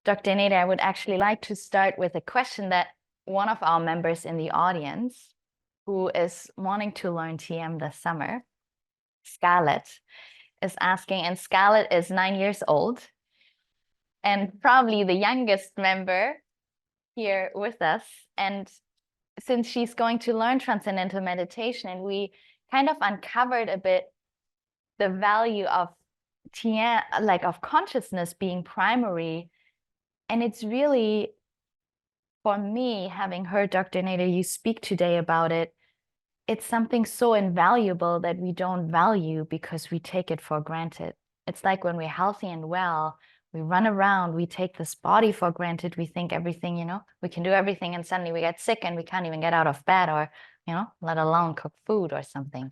Dr. Nader, I would actually like to start with a question that one of our members in the audience, who is wanting to learn TM this summer, Scarlett, is asking, and Scarlett is 9 years old and probably the youngest member here with us. And since she's going to learn Transcendental Meditation, and we kind of uncovered a bit the value of TM, like of consciousness being primary. And it's really, for me, having heard Dr. Nader, you speak today about it, it's something so invaluable that we don't value because we take it for granted. It's like when we're healthy and well, we run around, we take this body for granted, we think everything, we can do everything, and suddenly we get sick and we can't even get out of bed or, let alone cook food or something.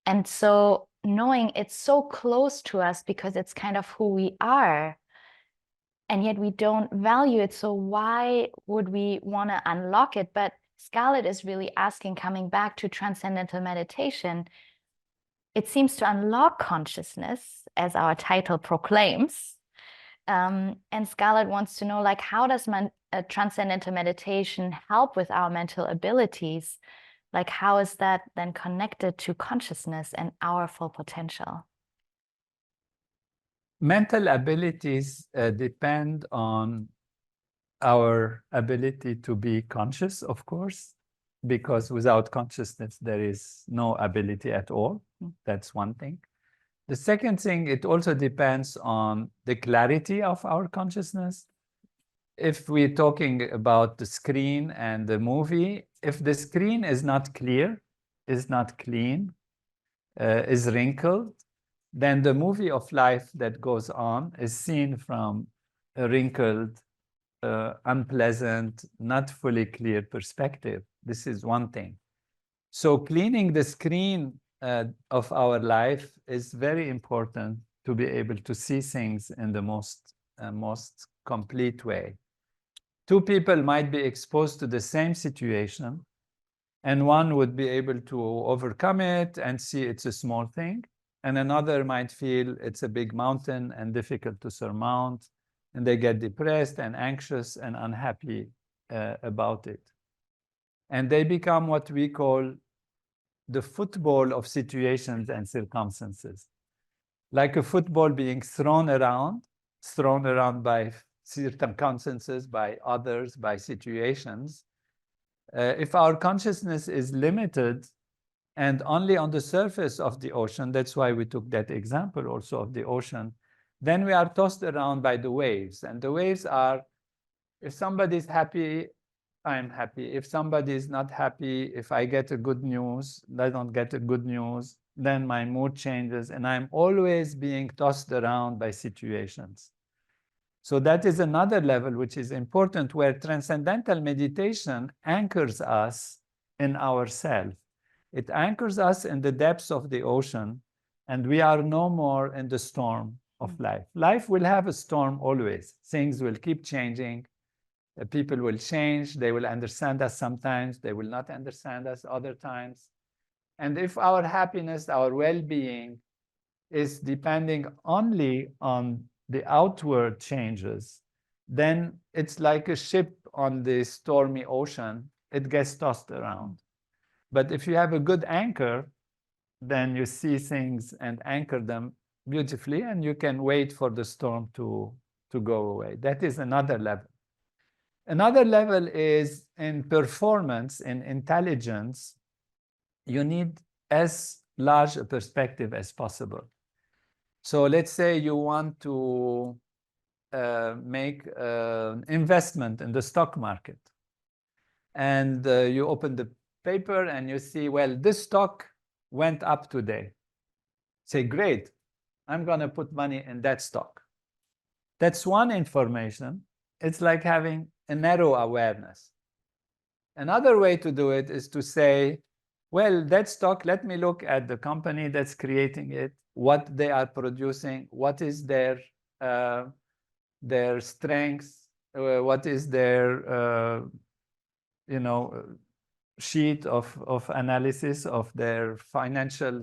And so knowing it's so close to us because it's kind of who we are, and yet we don't value it. So why would we want to unlock it? But Scarlett is really asking, coming back to Transcendental Meditation, it seems to unlock consciousness, as our title proclaims. And Scarlett wants to know, like, how does Transcendental Meditation help with our mental abilities? Like, how is that then connected to consciousness and our full potential? Mental abilities depend on our ability to be conscious, of course, because without consciousness, there is no ability at all. That's one thing. The second thing, it also depends on the clarity of our consciousness. If we're talking about the screen and the movie, if the screen is not clear, is not clean, is wrinkled, then the movie of life that goes on is seen from a wrinkled, unpleasant, not fully clear perspective. This is one thing. So cleaning the screen of our life is very important to be able to see things in the most complete way. Two people might be exposed to the same situation, and one would be able to overcome it and see it's a small thing, and another might feel it's a big mountain and difficult to surmount, and they get depressed and anxious and unhappy about it. And they become what we call the football of situations and circumstances. Like a football being thrown around by circumstances, by others, by situations. If our consciousness is limited and only on the surface of the ocean, that's why we took that example also of the ocean, then we are tossed around by the waves. And the waves are, if somebody's happy, I'm happy. If somebody is not happy, if I get a good news, I don't get a good news, then my mood changes, and I'm always being tossed around by situations. So that is another level which is important, where Transcendental Meditation anchors us in ourself. It anchors us in the depths of the ocean, and we are no more in the storm of life. Life will have a storm always. Things will keep changing. People will change. They will understand us sometimes. They will not understand us other times. And if our happiness, our well-being is depending only on the outward changes, then it's like a ship on the stormy ocean. It gets tossed around. But if you have a good anchor, then you see things and anchor them beautifully, and you can wait for the storm to go away. That is another level. Another level is in performance, in intelligence. You need as large a perspective as possible. So let's say you want to make an investment in the stock market. And you open the paper and you see, well, this stock went up today. Say, great, I'm going to put money in that stock. That's one information. It's like having a narrow awareness. Another way to do it is to say, well, that stock, let me look at the company that's creating it, what they are producing, what is their strengths, what is their sheet of analysis of their financial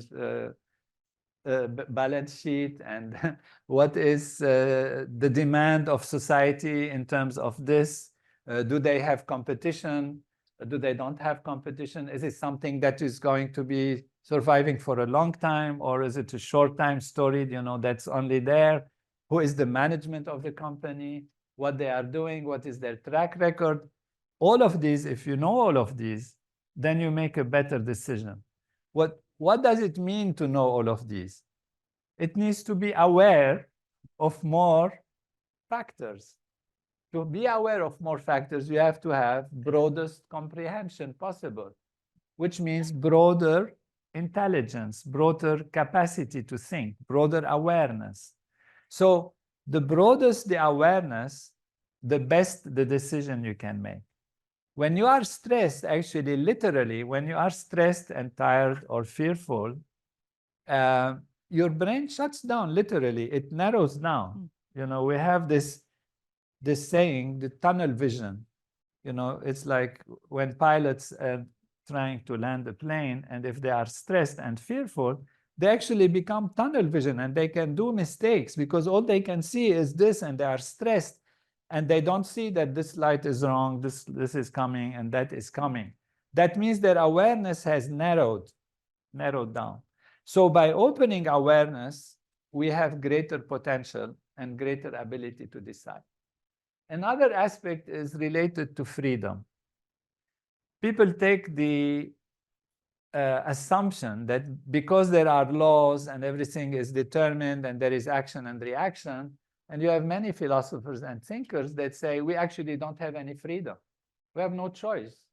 balance sheet, and what is the demand of society in terms of this? Do they have competition? Do they don't have competition? Is it something that is going to be surviving for a long time, or is it a short time story, that's only there? Who is the management of the company? What they are doing? What is their track record? All of these, if you know all of these, then you make a better decision. What does it mean to know all of these? It needs to be aware of more factors. To be aware of more factors, you have to have broadest comprehension possible, which means broader intelligence, broader capacity to think, broader awareness. So the broadest the awareness, the best the decision you can make. When you are stressed, actually, literally, when you are stressed and tired or fearful, your brain shuts down, literally. It narrows down. We have this saying, the tunnel vision. It's like when pilots are trying to land a plane, and if they are stressed and fearful, they actually become tunnel vision, and they can do mistakes because all they can see is this, and they are stressed, and they don't see that this light is wrong, this is coming, and that is coming. That means their awareness has narrowed down. So by opening awareness, we have greater potential and greater ability to decide. Another aspect is related to freedom. People take the assumption that because there are laws and everything is determined and there is action and reaction, and you have many philosophers and thinkers that say we actually don't have any freedom. We have no choice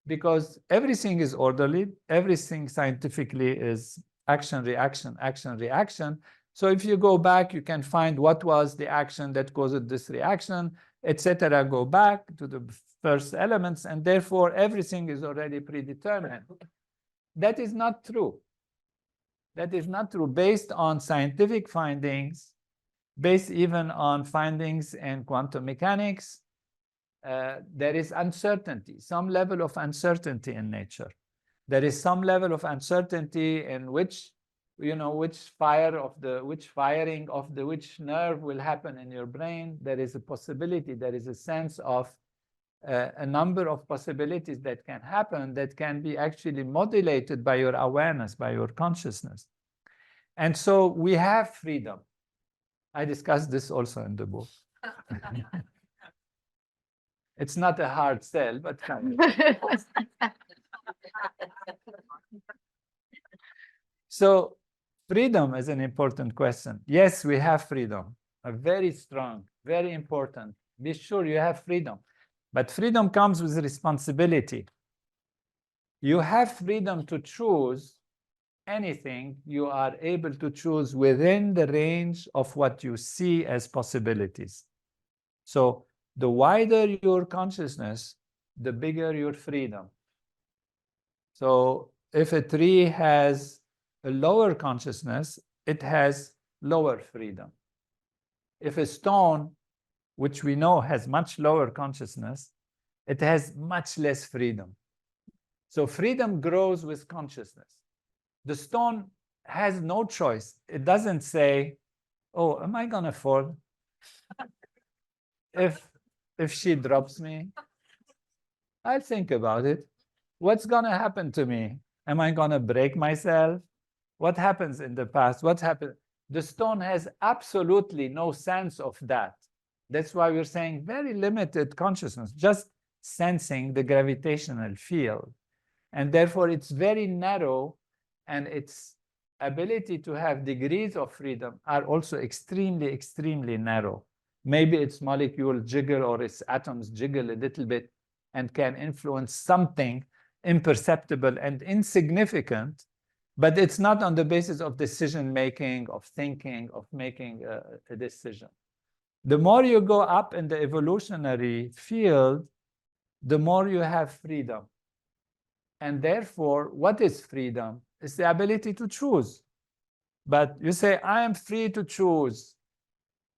because everything is orderly, everything scientifically is action, reaction, action, reaction. So if you go back, you can find what was the action that caused this reaction, etc. Go back to the first elements, and therefore everything is already predetermined. That is not true. That is not true. Based on scientific findings, based even on findings in quantum mechanics, there is uncertainty, some level of uncertainty in nature. There is some level of uncertainty in which firing of which nerve will happen in your brain. There is a possibility, there is a sense of a number of possibilities that can happen that can be actually modulated by your awareness, by your consciousness. And so we have freedom. I discussed this also in the book. It's not a hard sell, but so freedom is an important question. Yes, we have freedom, a very strong, very important. Be sure you have freedom. But freedom comes with responsibility. You have freedom to choose anything you are able to choose within the range of what you see as possibilities. So the wider your consciousness, the bigger your freedom. So if a tree has a lower consciousness, it has lower freedom. If a stone, which we know has much lower consciousness, it has much less freedom. So freedom grows with consciousness. The stone has no choice. It doesn't say, oh, am I going to fall? If she drops me, I'll think about it. What's going to happen to me? Am I going to break myself? What happens in the past? What happened? The stone has absolutely no sense of that. That's why we're saying very limited consciousness, just sensing the gravitational field. And therefore, it's very narrow, and its ability to have degrees of freedom are also extremely, extremely narrow. Maybe its molecule jiggle or its atoms jiggle a little bit and can influence something imperceptible and insignificant, but it's not on the basis of decision-making, of thinking, of making a decision. The more you go up in the evolutionary field, the more you have freedom. And therefore, what is freedom? It's the ability to choose. But you say, I am free to choose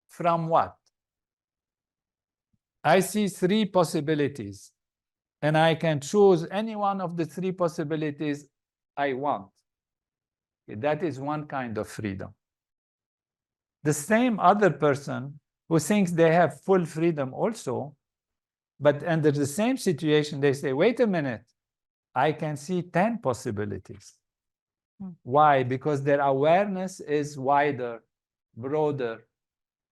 from what? I see three possibilities, and I can choose any one of the three possibilities I want. That is one kind of freedom. The same other person who thinks they have full freedom also, but under the same situation, they say, wait a minute, I can see 10 possibilities. Why? Because their awareness is wider, broader.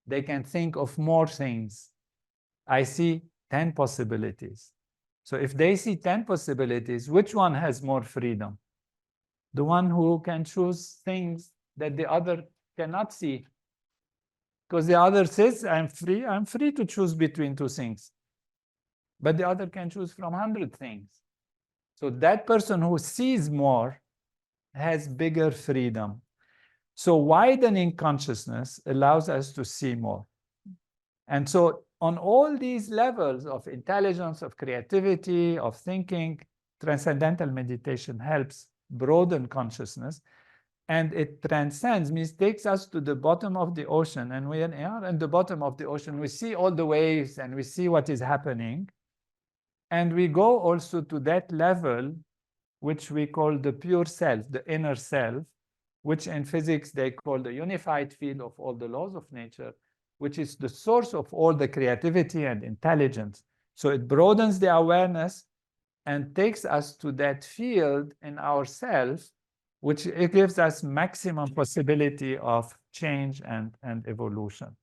They can think of more things. I see 10 possibilities. So if they see 10 possibilities, which one has more freedom? The one who can choose things that the other cannot see. Because the other says, I'm free to choose between two things. But the other can choose from 100 things. So that person who sees more has bigger freedom. So widening consciousness allows us to see more. And so on all these levels of intelligence, of creativity, of thinking, transcendental meditation helps broaden consciousness. And it transcends, means takes us to the bottom of the ocean. And when we are in the bottom of the ocean, we see all the waves and we see what is happening. And we go also to that level, which we call the pure self, the inner self, which in physics they call the unified field of all the laws of nature, which is the source of all the creativity and intelligence. So it broadens the awareness and takes us to that field in ourselves, which it gives us maximum possibility of change and evolution.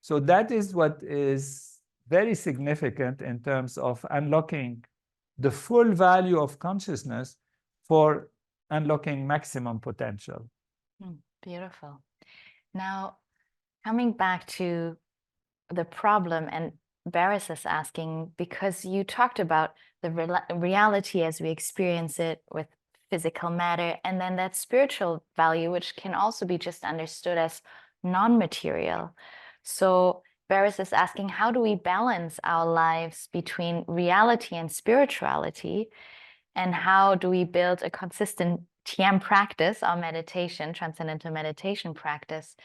So that is what is very significant in terms of unlocking the full value of consciousness for unlocking maximum potential. Beautiful. Now, coming back to the problem, and Barris is asking, because you talked about the reality as we experience it with physical matter, and then that spiritual value, which can also be just understood as non-material. So Barris is asking, how do we balance our lives between reality and spirituality? And how do we build a consistent TM practice, our meditation, transcendental meditation practice,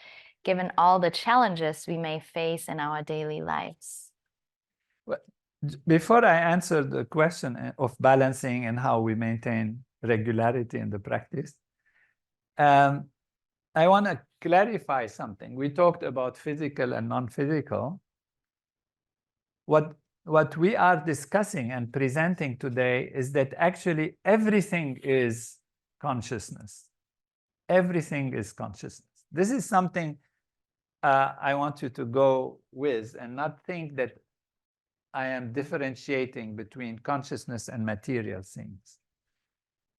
given all the challenges we may face in our daily lives? Well, before I answer the question of balancing and how we maintain regularity in the practice, I want to clarify something. We talked about physical and non-physical. What we are discussing and presenting today is that actually everything is consciousness. Everything is consciousness. This is something I want you to go with and not think that I am differentiating between consciousness and material things.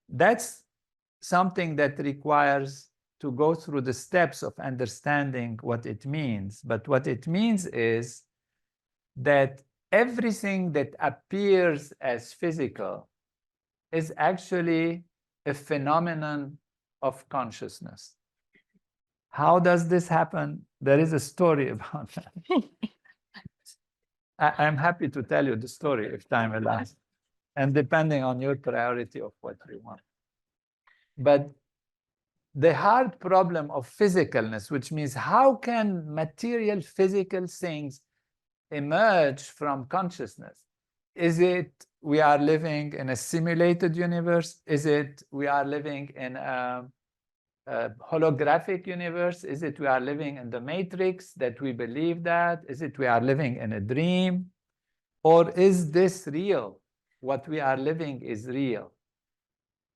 That's something that requires to go through the steps of understanding what it means. But what it means is that everything that appears as physical is actually a phenomenon of consciousness. How does this happen? There is a story about that. I'm happy to tell you the story if time allows, and depending on your priority of what you want. But the hard problem of physicalness, which means how can material physical things emerge from consciousness? Is it we are living in a simulated universe? Is it we are living in a holographic universe? Is it we are living in the matrix that we believe that? Is it we are living in a dream? Or is this real? What we are living is real.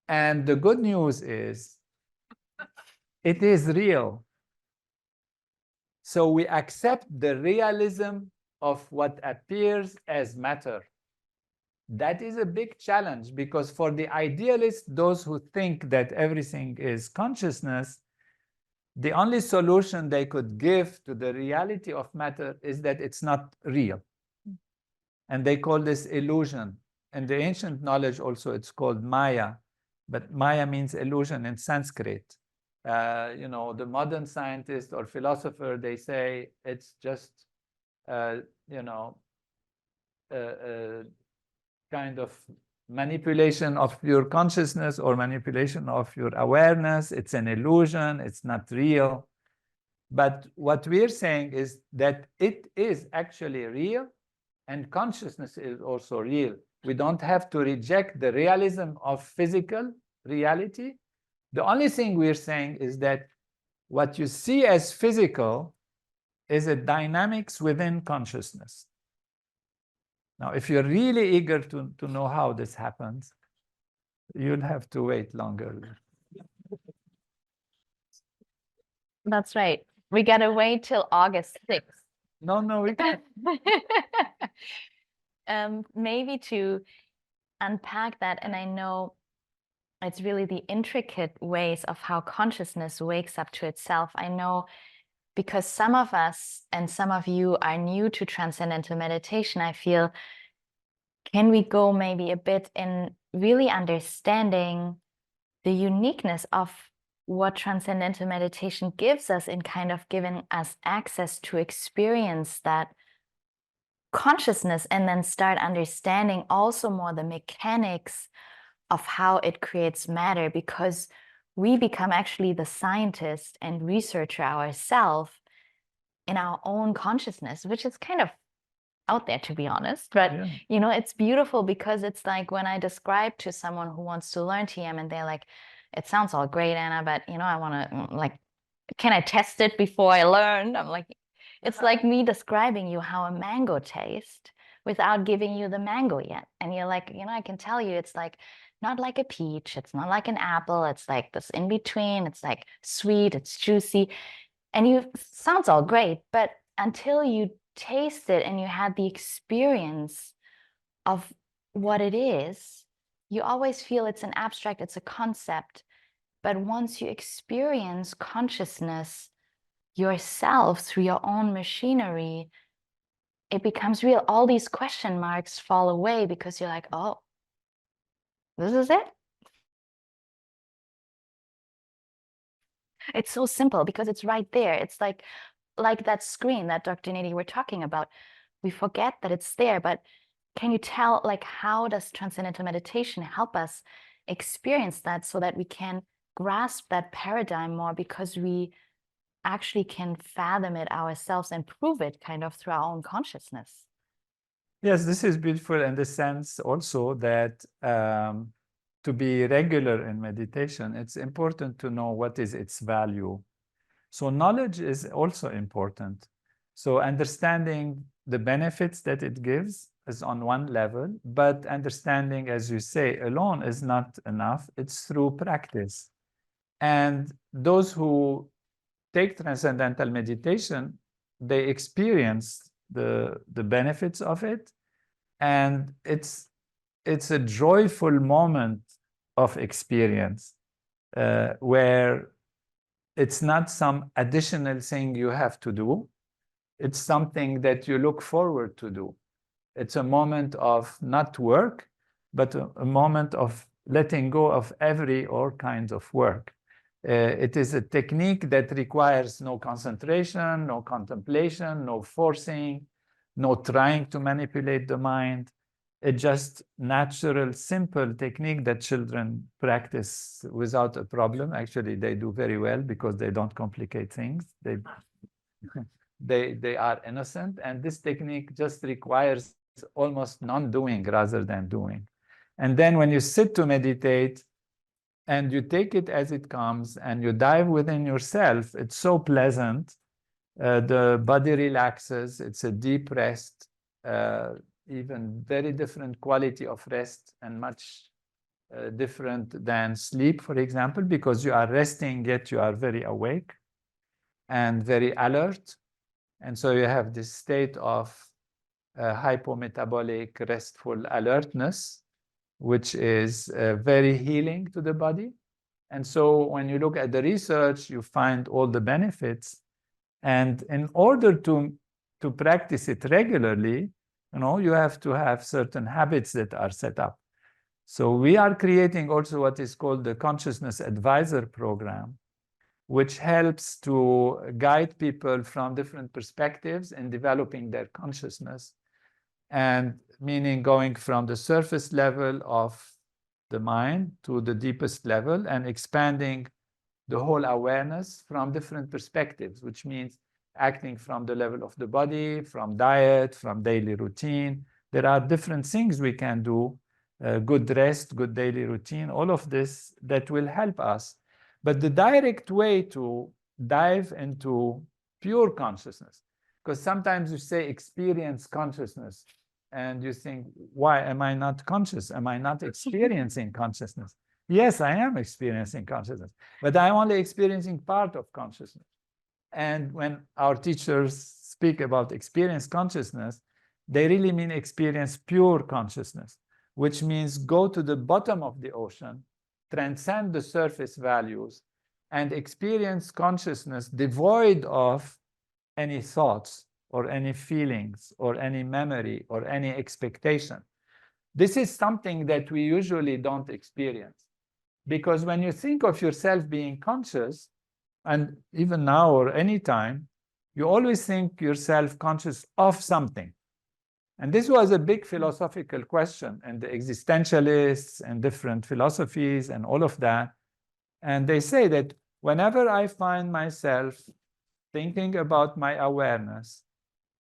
And the good news is it is real. So we accept the realism of what appears as matter. That is a big challenge, because for the idealists, those who think that everything is consciousness, the only solution they could give to the reality of matter is that it's not real. And they call this illusion. In the ancient knowledge also, it's called Maya. But Maya means illusion in Sanskrit. You know, the modern scientist or philosopher, they say it's just, you know, kind of manipulation of your consciousness or manipulation of your awareness. It's an illusion. It's not real. But what we're saying is that it is actually real, and consciousness is also real. We don't have to reject the realism of physical reality, The only thing we're saying is that what you see as physical is a dynamics within consciousness. Now, if you're really eager to know how this happens, you'll have to wait longer. That's right. We gotta wait till August 6th. No, we can't. Maybe to unpack that, and I know it's really the intricate ways of how consciousness wakes up to itself. I know because some of us and some of you are new to Transcendental Meditation, I feel, can we go maybe a bit in really understanding the uniqueness of what Transcendental Meditation gives us in kind of giving us access to experience that consciousness, and then start understanding also more the mechanics of how it creates matter, because we become actually the scientist and researcher ourselves in our own consciousness, which is kind of out there, to be honest. But Yeah. you know, it's beautiful because it's like when I describe to someone who wants to learn TM and they're like, it sounds all great, Anna, but you know, I want to like, can I test it before I learn? I'm like, it's like me describing you how a mango tastes without giving you the mango yet. And you're like, you know, I can tell you it's like not like a peach, it's not like an apple, it's like this in between, it's like sweet, it's juicy. And you sounds all great, but until you taste it and you had the experience of what it is, you always feel it's an abstract, it's a concept. But once you experience consciousness yourself through your own machinery, it becomes real. All these question marks fall away because you're like, oh, this is it. It's so simple because it's right there. It's like that screen that Dr. Nader were talking about. We forget that it's there, but can you tell, like, how does Transcendental Meditation help us experience that so that we can grasp that paradigm more, because we actually can fathom it ourselves and prove it kind of through our own consciousness? Yes, this is beautiful in the sense also that to be regular in meditation, it's important to know what is its value. So knowledge is also important. So understanding the benefits that it gives is on one level, but understanding, as you say, alone is not enough. It's through practice. And those who take Transcendental Meditation, they experience the benefits of it. And it's a joyful moment of experience where it's not some additional thing you have to do. It's something that you look forward to do. It's a moment of not work, but a moment of letting go of every or kinds of work. It is a technique that requires no concentration, no contemplation, no forcing, no trying to manipulate the mind. It's just natural, simple technique that children practice without a problem. Actually, they do very well because they don't complicate things. They are innocent, and this technique just requires almost non-doing rather than doing. And then when you sit to meditate and you take it as it comes and you dive within yourself, it's so pleasant. The body relaxes. It's a deep rest, even very different quality of rest, and much different than sleep, for example, because you are resting, yet you are very awake and very alert. And so you have this state of hypometabolic, restful alertness, which is very healing to the body. And so when you look at the research, you find all the benefits. And in order to practice it regularly, you have to have certain habits that are set up. So we are creating also what is called the Consciousness Advisor Program, which helps to guide people from different perspectives in developing their consciousness. And meaning going from the surface level of the mind to the deepest level and expanding the whole awareness from different perspectives, which means acting from the level of the body, from diet, from daily routine. There are different things we can do, good rest, good daily routine, all of this that will help us. But the direct way to dive into pure consciousness, because sometimes you say experience consciousness, and you think, why am I not conscious? Am I not experiencing consciousness? Yes, I am experiencing consciousness, but I'm only experiencing part of consciousness. And when our teachers speak about experience consciousness, they really mean experience pure consciousness, which means go to the bottom of the ocean, transcend the surface values, and experience consciousness devoid of any thoughts or any feelings or any memory or any expectation. This is something that we usually don't experience, because when you think of yourself being conscious, and even now or any time, you always think yourself conscious of something. And this was a big philosophical question, and the existentialists and different philosophies and all of that. And they say that whenever I find myself thinking about my awareness,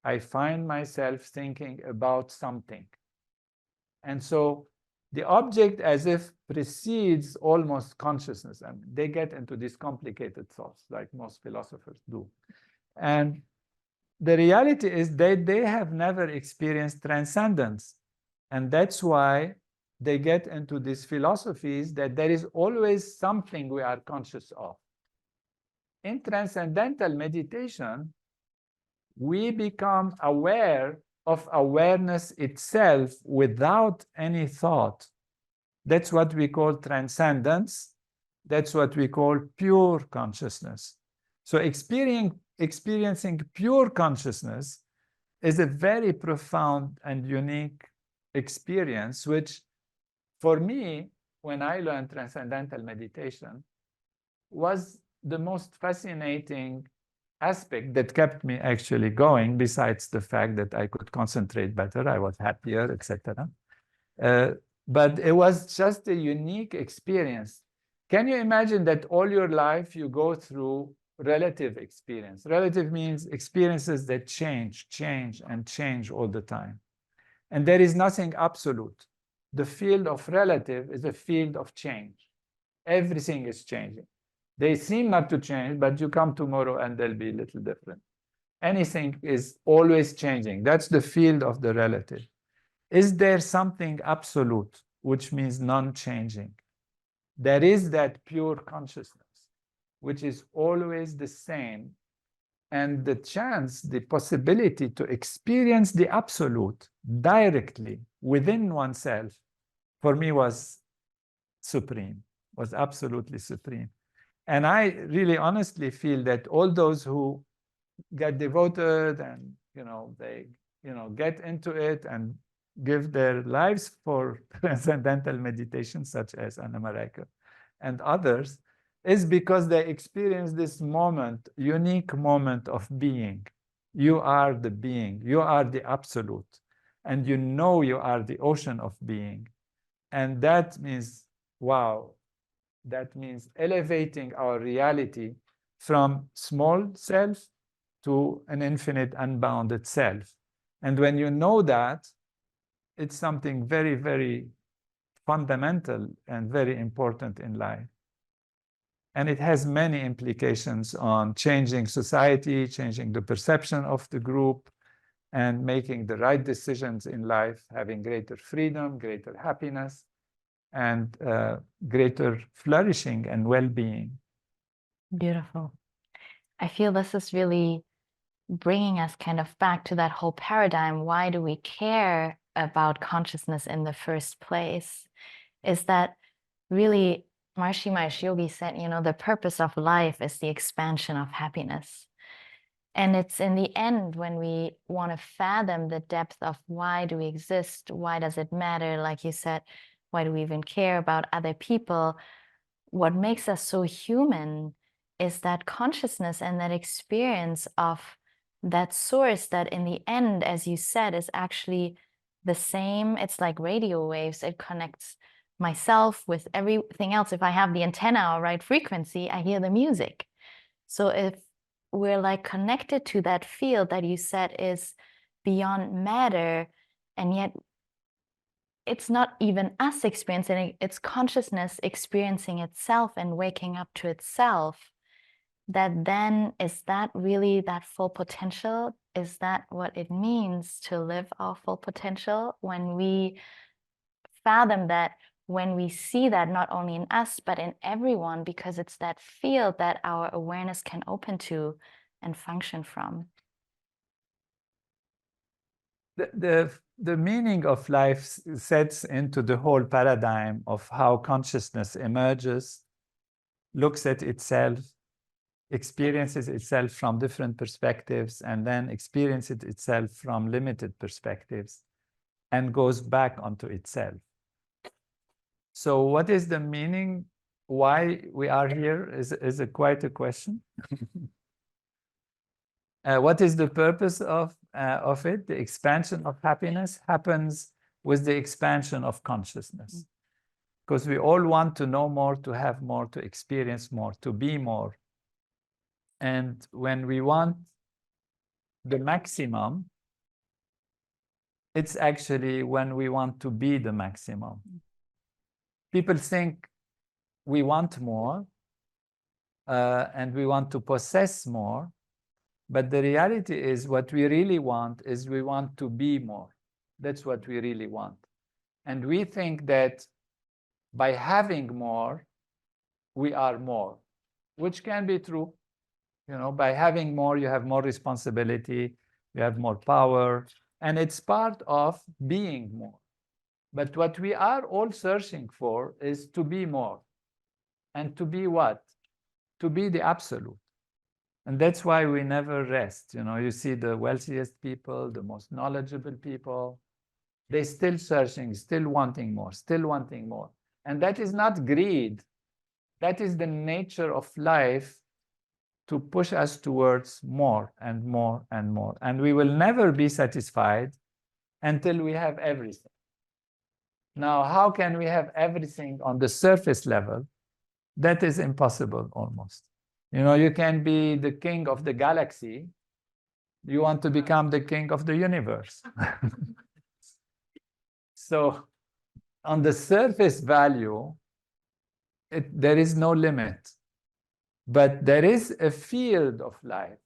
I find myself thinking about something. And so the object as if precedes almost consciousness. And they get into these complicated thoughts, like most philosophers do. And the reality is that they have never experienced transcendence. And that's why they get into these philosophies that there is always something we are conscious of. In transcendental meditation, we become aware of awareness itself without any thought. That's what we call transcendence. That's what we call pure consciousness. So experiencing pure consciousness is a very profound and unique experience, which for me, when I learned transcendental meditation, was the most fascinating aspect that kept me actually going, besides the fact that I could concentrate better, I was happier, etc. But it was just a unique experience. Can you imagine that all your life you go through relative experience? Relative means experiences that change, and change all the time. And there is nothing absolute. The field of relative is a field of change. Everything is changing. They seem not to change, but you come tomorrow and they'll be a little different. Anything is always changing. That's the field of the relative. Is there something absolute, which means non-changing? There is that pure consciousness, which is always the same. And the chance, the possibility to experience the absolute directly within oneself, for me was supreme, was absolutely supreme. And I really honestly feel that all those who get devoted and, they, get into it and give their lives for transcendental meditation, such as Anna Mareka and others, is because they experience this moment, unique moment of being. You are the being, you are the absolute, and you know you are the ocean of being. And that means, wow, that means elevating our reality from small self to an infinite unbounded self. And when you know that, it's something very, very fundamental and very important in life. And it has many implications on changing society, changing the perception of the group, and making the right decisions in life, having greater freedom, greater happiness, and greater flourishing and well-being. Beautiful. I feel this is really bringing us kind of back to that whole paradigm. Why do we care about consciousness in the first place? Is that really, Maharishi Mahesh Yogi said, the purpose of life is the expansion of happiness. And it's in the end, when we want to fathom the depth of why do we exist, why does it matter, like you said, why do we even care about other people? What makes us so human is that consciousness and that experience of that source that in the end, as you said, is actually the same. It's like radio waves. It connects myself with everything else. If I have the antenna or right frequency, I hear the music. So if we're like connected to that field that you said is beyond matter, and yet it's not even us experiencing it, it's consciousness experiencing itself and waking up to itself, that then is that really that full potential? Is that what it means to live our full potential? When we fathom that, when we see that not only in us, but in everyone, because it's that field that our awareness can open to and function from. The meaning of life sets into the whole paradigm of how consciousness emerges, looks at itself, experiences itself from different perspectives, and then experiences itself from limited perspectives, and goes back onto itself. So what is the meaning? Why we are here is quite a question. What is the purpose of it? The expansion of happiness happens with the expansion of consciousness. Because we all want to know more, to have more, to experience more, to be more. And when we want the maximum, it's actually when we want to be the maximum. People think we want more and we want to possess more, but the reality is what we really want is we want to be more. That's what we really want. And we think that by having more, we are more, which can be true. You know, by having more, you have more responsibility, you have more power, and it's part of being more. But what we are all searching for is to be more. And to be what? To be the absolute. And that's why we never rest. You know, you see the wealthiest people, the most knowledgeable people, they're still searching, still wanting more, still wanting more. And that is not greed. That is the nature of life, to push us towards more and more and more. And we will never be satisfied until we have everything. Now, how can we have everything on the surface level? That is impossible almost. You know, you can be the king of the galaxy. You want to become the king of the universe. So on the surface value, there is no limit. But there is a field of life,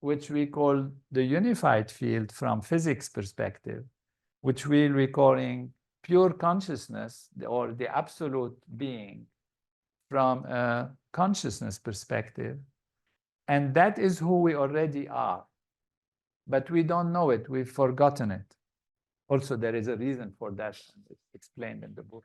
which we call the unified field from physics perspective, which we're calling pure consciousness or the absolute being from a consciousness perspective. And that is who we already are. But we don't know it. We've forgotten it. Also, there is a reason for that. It's explained in the book.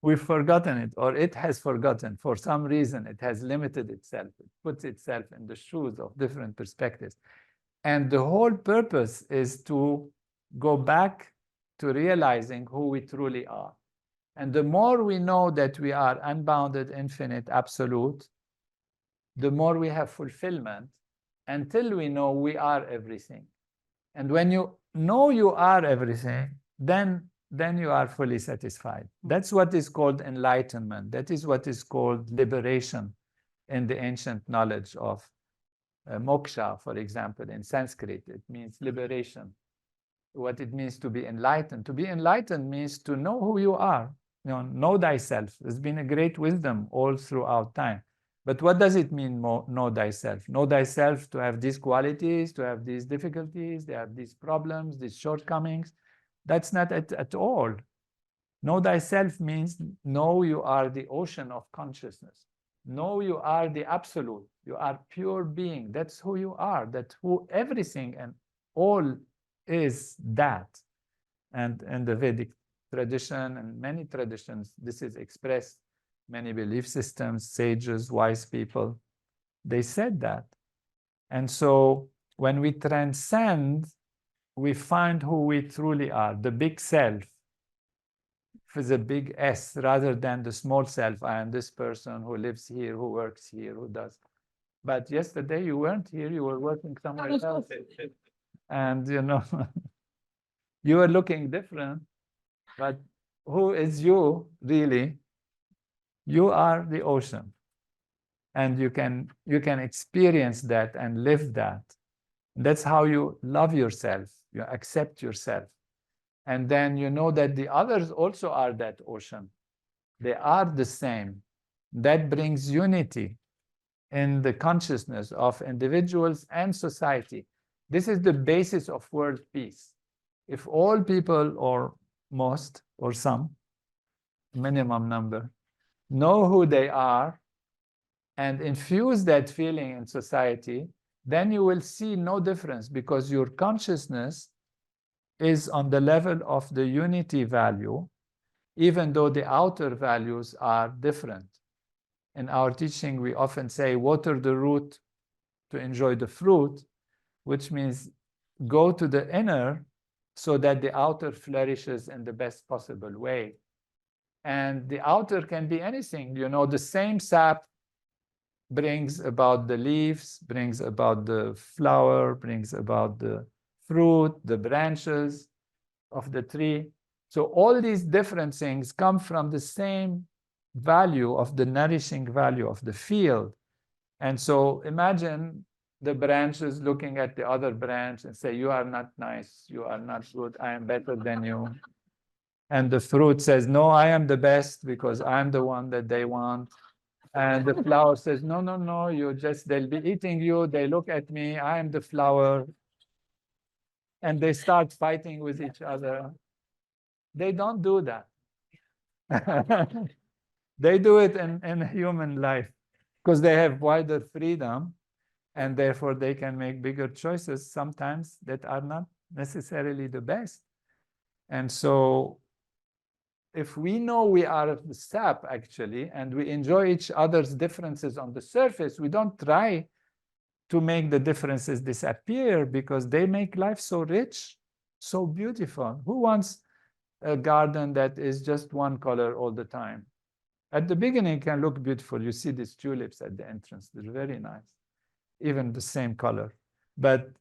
We've forgotten it, or it has forgotten. For some reason, it has limited itself. It puts itself in the shoes of different perspectives. And the whole purpose is to go back to realizing who we truly are. And the more we know that we are unbounded, infinite, absolute, the more we have fulfillment until we know we are everything. And when you know you are everything, then you are fully satisfied. That's what is called enlightenment. That is what is called liberation in the ancient knowledge of moksha, for example, in Sanskrit. It means liberation. What it means to be enlightened. To be enlightened means to know who you are. You know thyself. There's been a great wisdom all throughout time. But what does it mean, know thyself? Know thyself to have these qualities, to have these difficulties, to have these problems, these shortcomings. That's not at all. Know thyself means know you are the ocean of consciousness. Know you are the absolute. You are pure being. That's who you are. That's who everything and all is that. And in the Vedic tradition and many traditions, this is expressed. Many belief systems, sages, wise people, they said that. And so when we transcend, we find who we truly are, the big self with a big S rather than the small self. I am this person who lives here, who works here, who does. But yesterday you weren't here, you were working somewhere else. And you know, you were looking different, but who is you really? You are the ocean. And you can experience that and live that. That's how you love yourself. You accept yourself. And then you know that the others also are that ocean. They are the same. That brings unity in the consciousness of individuals and society. This is the basis of world peace. If all people, or most, or some, minimum number, know who they are and infuse that feeling in society, then you will see no difference, because your consciousness is on the level of the unity value, even though the outer values are different. In our teaching, we often say, water the root to enjoy the fruit, which means go to the inner so that the outer flourishes in the best possible way. And the outer can be anything. You know, the same sap brings about the leaves, brings about the flower, brings about the fruit, the branches of the tree. So all these different things come from the same value of the nourishing value of the field. And so imagine the branches looking at the other branch and say, you are not nice, you are not good, I am better than you. And the fruit says, no, I am the best because I'm the one that they want. And the flower says, no, no, no, they'll be eating you, they look at me, I am the flower. And they start fighting with each other. They don't do that. They do it in human life because they have wider freedom, and therefore they can make bigger choices sometimes that are not necessarily the best. And so if we know we are the sap, actually, and we enjoy each other's differences on the surface, we don't try to make the differences disappear, because they make life so rich, so beautiful. Who wants a garden that is just one color all the time? At the beginning, it can look beautiful. You see these tulips at the entrance. They're very nice, even the same color. But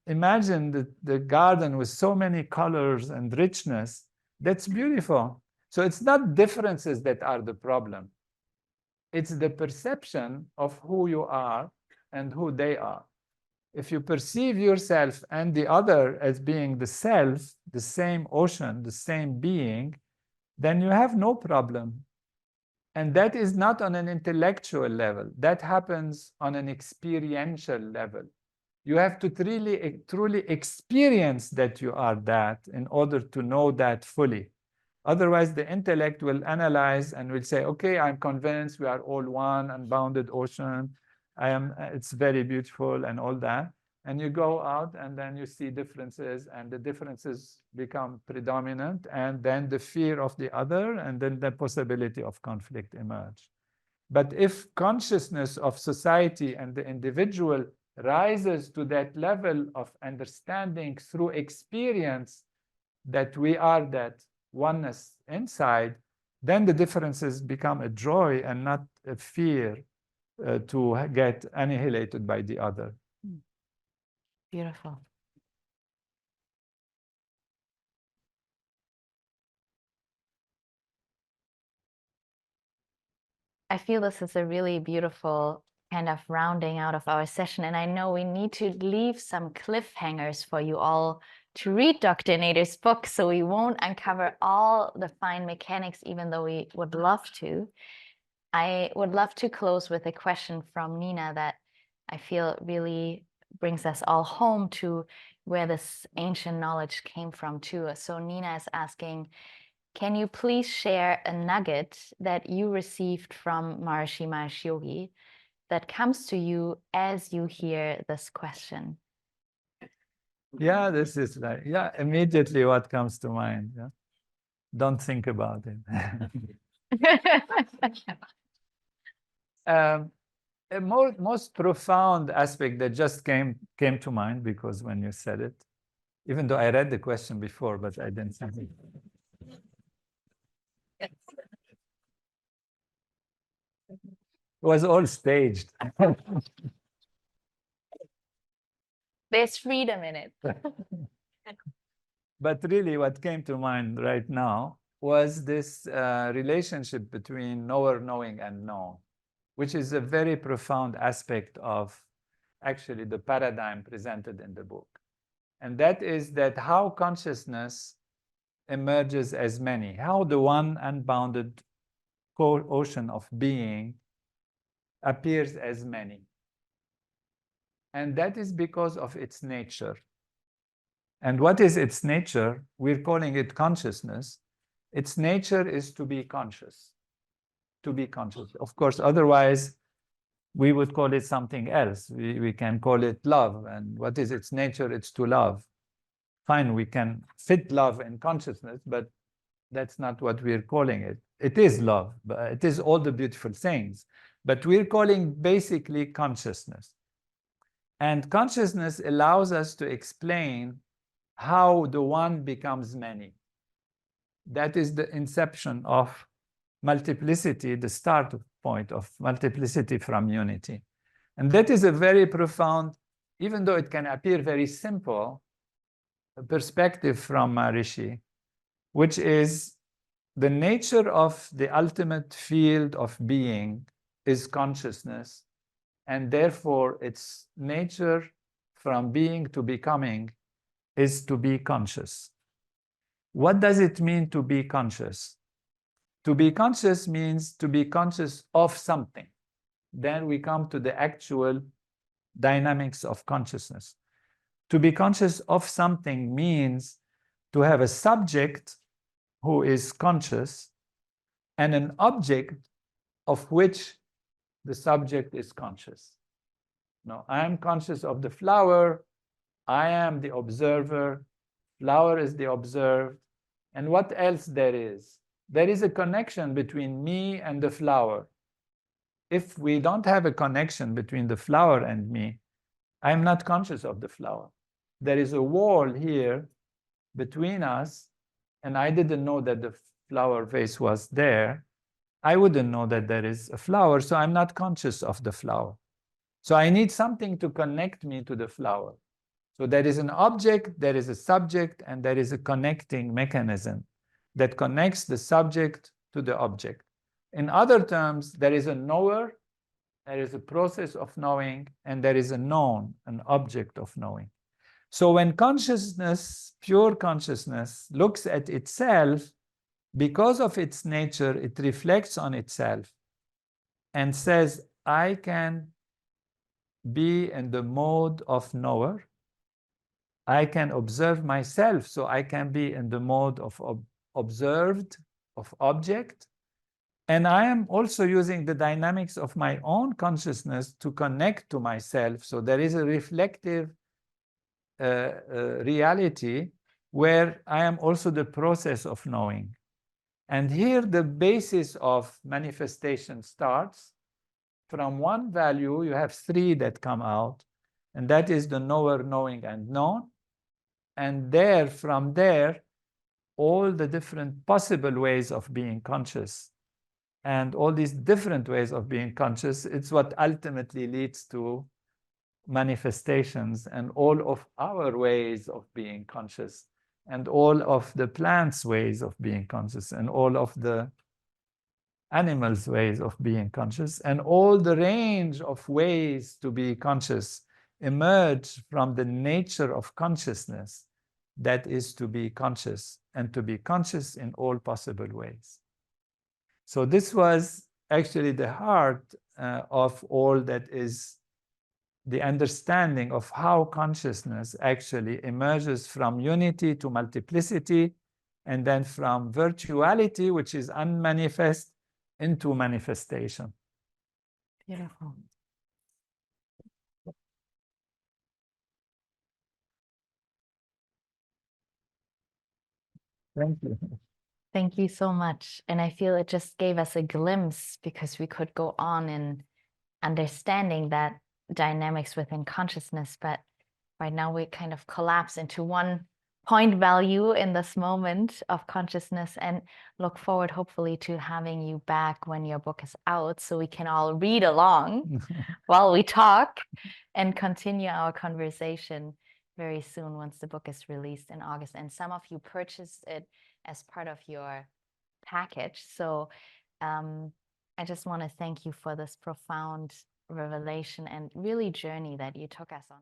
imagine the garden with so many colors and richness. That's beautiful. So it's not differences that are the problem. It's the perception of who you are and who they are. If you perceive yourself and the other as being the self, the same ocean, the same being, then you have no problem. And that is not on an intellectual level. That happens on an experiential level. You have to truly experience that you are that in order to know that fully. Otherwise, the intellect will analyze and will say, okay, I'm convinced we are all one, unbounded ocean. It's very beautiful and all that. And you go out and then you see differences, and the differences become predominant, and then the fear of the other, and then the possibility of conflict emerge. But if consciousness of society and the individual rises to that level of understanding through experience that we are that oneness inside, then the differences become a joy and not a fear to get annihilated by the other. Beautiful. I feel this is a really beautiful kind of rounding out of our session. And I know we need to leave some cliffhangers for you all to read Dr. Nader's book, so we won't uncover all the fine mechanics, even though we would love to. I would love to close with a question from Nina that I feel really brings us all home to where this ancient knowledge came from too. So Nina is asking, can you please share a nugget that you received from Maharishi Mahesh Yogi that comes to you as you hear this question? Yeah, this is like, yeah, immediately what comes to mind. Yeah? Don't think about it. A most profound aspect that just came to mind, because when you said it, even though I read the question before, but I didn't think it. It was all staged. There's freedom in it. But really what came to mind right now was this relationship between knower, knowing, and known, which is a very profound aspect of actually the paradigm presented in the book. And that is that how consciousness emerges as many, how the one unbounded ocean of being appears as many. And that is because of its nature. And what is its nature? We're calling it consciousness. Its nature is to be conscious, to be conscious. Of course, otherwise, we would call it something else. We can call it love. And what is its nature? It's to love. Fine, we can fit love in consciousness, but that's not what we're calling it. It is love, but it is all the beautiful things. But we're calling basically consciousness. And consciousness allows us to explain how the one becomes many. That is the inception of multiplicity, the start point of multiplicity from unity. And that is a very profound, even though it can appear very simple, perspective from Maharishi, which is the nature of the ultimate field of being is consciousness, and therefore its nature from being to becoming is to be conscious. What does it mean to be conscious? To be conscious means to be conscious of something. Then we come to the actual dynamics of consciousness. To be conscious of something means to have a subject who is conscious and an object of which the subject is conscious. Now, I am conscious of the flower. I am the observer. Flower is the observed. And what else there is? There is a connection between me and the flower. If we don't have a connection between the flower and me, I'm not conscious of the flower. There is a wall here between us, and I didn't know that the flower vase was there. I wouldn't know that there is a flower, so I'm not conscious of the flower. So I need something to connect me to the flower. So there is an object, there is a subject, and there is a connecting mechanism that connects the subject to the object. In other terms, there is a knower, there is a process of knowing, and there is a known, an object of knowing. So when consciousness, pure consciousness, looks at itself, because of its nature, it reflects on itself and says, I can be in the mode of knower. I can observe myself, so I can be in the mode of observed, of object. And I am also using the dynamics of my own consciousness to connect to myself. So there is a reflective reality where I am also the process of knowing. And here the basis of manifestation starts. From one value, you have three that come out, and that is the knower, knowing, and known. And there, from there, all the different possible ways of being conscious. And all these different ways of being conscious, it's what ultimately leads to manifestations and all of our ways of being conscious, and all of the plants' ways of being conscious, and all of the animals' ways of being conscious, and all the range of ways to be conscious emerge from the nature of consciousness, that is to be conscious, and to be conscious in all possible ways. So this was actually the heart of all that is the understanding of how consciousness actually emerges from unity to multiplicity, and then from virtuality, which is unmanifest, into manifestation. Beautiful. Thank you. Thank you so much. And I feel it just gave us a glimpse, because we could go on in understanding that dynamics within consciousness, but right now we kind of collapse into one point value in this moment of consciousness, and look forward hopefully to having you back when your book is out, so we can all read along while we talk and continue our conversation very soon once the book is released in August. And some of you purchased it as part of your package. So I just want to thank you for this profound revelation and really journey that you took us on.